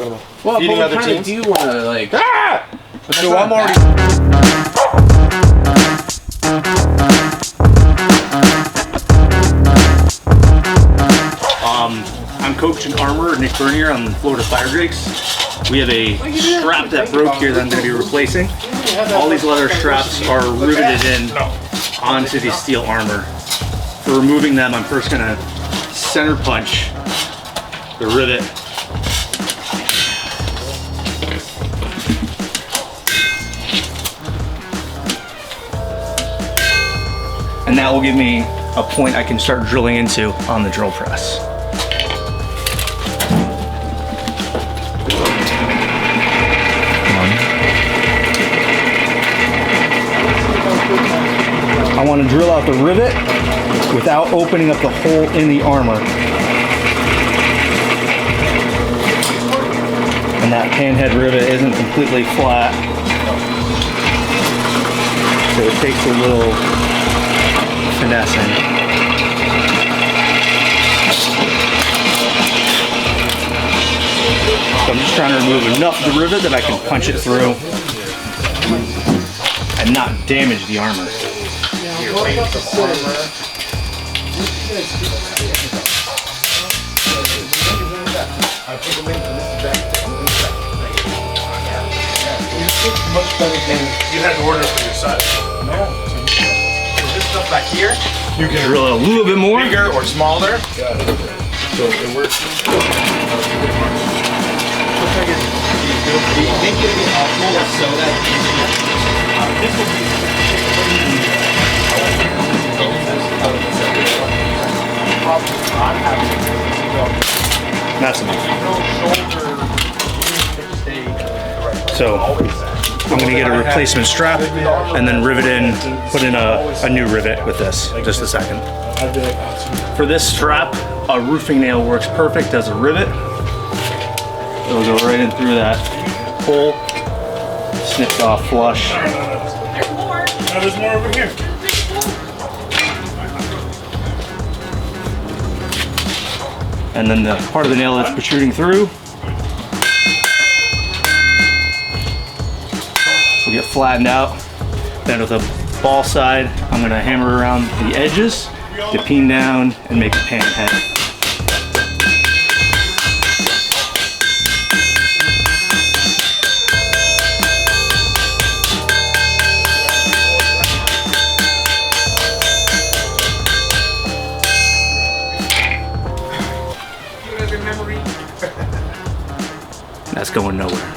Well, feeding other teams? teams. Do you want to like? Ah! So I'm already. I'm coaching armor, Nick Bernier on Florida Fire Drakes. We have a strap that broke here that I'm going to be replacing. All these leather straps are riveted in onto the steel armor. For removing them, I'm first going to center punch the rivet. And that will give me a point I can start drilling into on the drill press. I want to drill out the rivet without opening up the hole in the armor. And that panhead rivet isn't completely flat. So it takes a little finessing. So I'm just trying to remove enough of the rivet that I can punch it through and not damage the armor. You had to order it for your size. No. This stuff back here, you can Drill it a little bit more. bigger or smaller. So it works. That's enough. So I'm gonna get a replacement strap and then rivet in, put in a new rivet with this. Just a second. For this strap, a roofing nail works perfect as a rivet. It'll go right in through that hole, snipped off flush. Now there's more over here. And then the part of the nail that's protruding through will get flattened out. Then with a ball side, I'm gonna hammer around the edges to peen down and make a pan head. That's going nowhere.